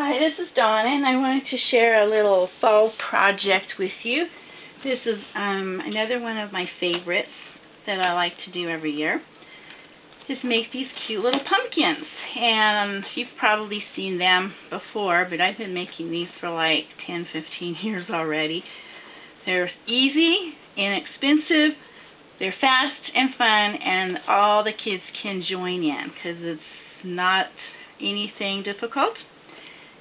Hi, this is Donna, and I wanted to share a little fall project with you. This is another one of my favorites that I like to do every year. Just make these cute little pumpkins, and you've probably seen them before, but I've been making these for like 10-15 years already. They're easy, inexpensive, they're fast and fun, and all the kids can join in because it's not anything difficult.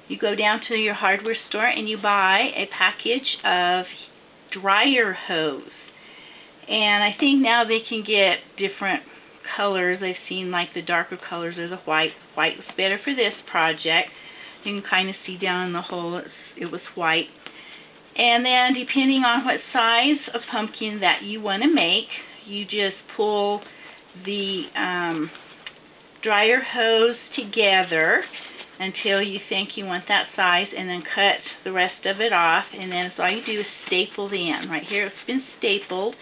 You go down to your hardware store and you buy a package of dryer hose. And I think now they can get different colors. I've seen like the darker colors or the white. White was better for this project. You can kind of see down in the hole it was white. And then depending on what size of pumpkin that you want to make, you just pull the dryer hose together until you think you want that size, and then cut the rest of it off, and then all you do is staple the end. Right here it's been stapled,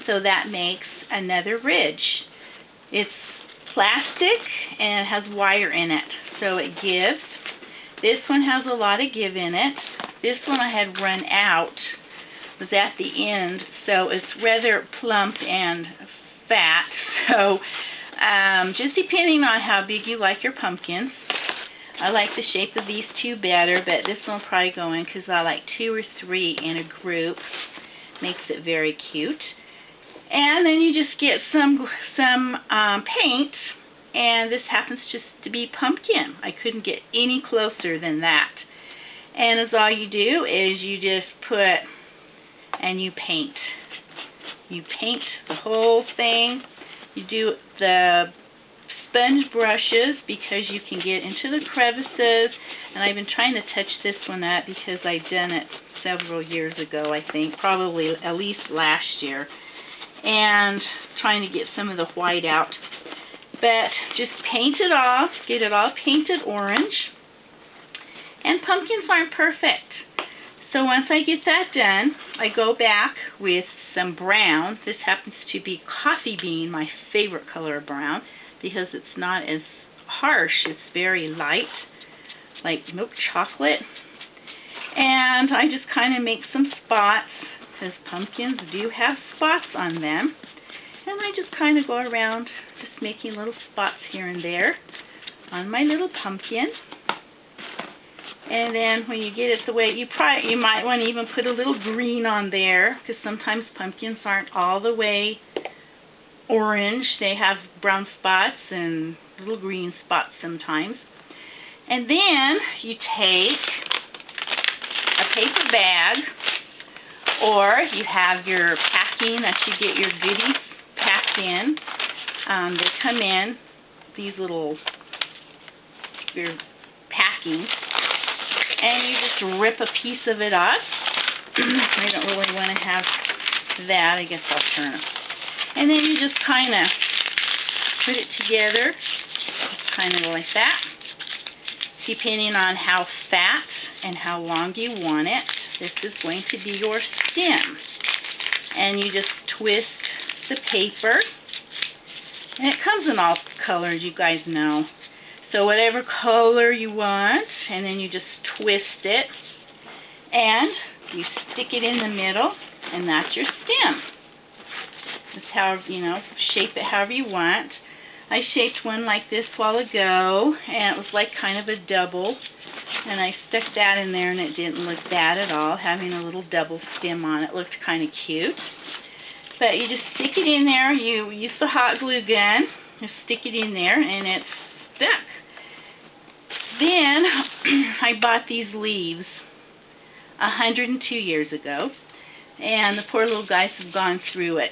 so that makes another ridge. It's plastic and it has wire in it, so it gives. This one has a lot of give in it. This one I had run out, was at the end, so it's rather plump and fat, so just depending on how big you like your pumpkins. I like the shape of these two better, but this one will probably go in because I like 2 or 3 in a group. Makes it very cute. And then you just get some paint, and this happens just to be pumpkin. I couldn't get any closer than that. And as all you do is you just put and you paint. You paint the whole thing. You do the sponge brushes because you can get into the crevices, and I've been trying to touch this one up because I've done it several years ago, I think, probably at least last year, and trying to get some of the white out. But just paint it off, get it all painted orange, and pumpkins aren't perfect. So once I get that done, I go back with some brown. This happens to be coffee bean, my favorite color of brown, because it's not as harsh. It's very light, like milk chocolate. And I just kind of make some spots, because pumpkins do have spots on them. And I just kind of go around just making little spots here and there on my little pumpkin. And then when you get it the way, you might want to even put a little green on there, because sometimes pumpkins aren't all the way orange. They have brown spots and little green spots sometimes. And then you take a paper bag, or you have your packing that you get your goodies packed in. They come in these little packing, and you just rip a piece of it off. I don't really want to have that. I guess I'll turn it. And then you just kind of put it together, kind of like that. Depending on how fat and how long you want it, this is going to be your stem. And you just twist the paper. And it comes in all colors, you guys know. So whatever color you want, and then you just twist it. And you stick it in the middle, and that's your stem. Just how, shape it however you want. I shaped one like this a while ago, and it was like kind of a double, and I stuck that in there, and it didn't look bad at all, having a little double stem on it. It looked kind of cute. But you just stick it in there, you use the hot glue gun, you stick it in there, and it's stuck. Then I bought these leaves 102 years ago, and the poor little guys have gone through it.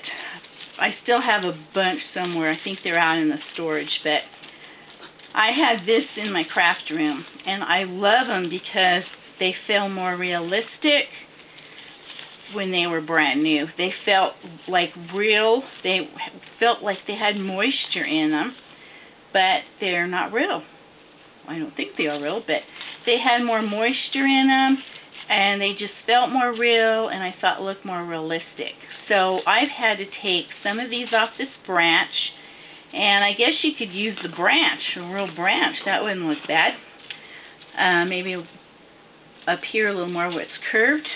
I still have a bunch somewhere. I think they're out in the storage, but I had this in my craft room, and I love them because they feel more realistic when they were brand new. They felt like real. They felt like they had moisture in them, but they're not real. I don't think they are real, but they had more moisture in them, and they just felt more real, and I thought looked more realistic. So I've had to take some of these off this branch, and I guess you could use the branch, a real branch. That wouldn't look bad. maybe up here a little more where it's curved.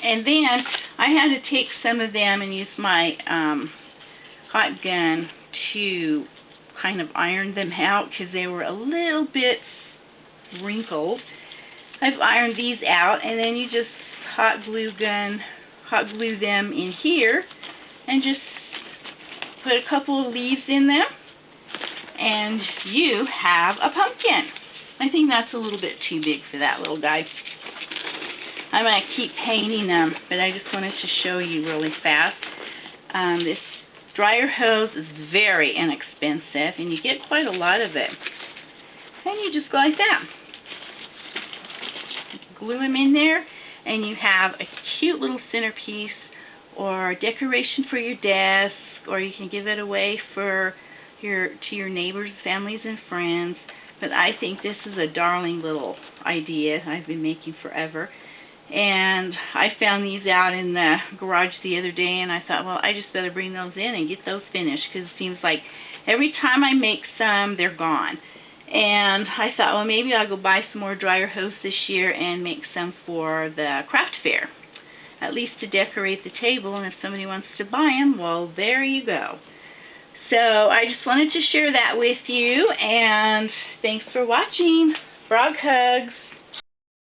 And then I had to take some of them and use my hot gun to kind of iron them out because they were a little bit wrinkled. I've ironed these out, and then you just hot glue them in here and just put a couple of leaves in them, and you have a pumpkin. I think that's a little bit too big for that little guy. I'm going to keep painting them, but I just wanted to show you really fast. This dryer hose is very inexpensive, and you get quite a lot of it. And you just go like that. Glue them in there, and you have a cute little centerpiece or decoration for your desk, or you can give it away to your neighbors, families, and friends. But I think this is a darling little idea I've been making forever. And I found these out in the garage the other day, and I thought, well, I just better bring those in and get those finished, because it seems like every time I make some, they're gone. And I thought, well, maybe I'll go buy some more dryer hose this year and make some for the craft fair, at least to decorate the table. And if somebody wants to buy them, well, there you go. So I just wanted to share that with you, and thanks for watching. Frog hugs.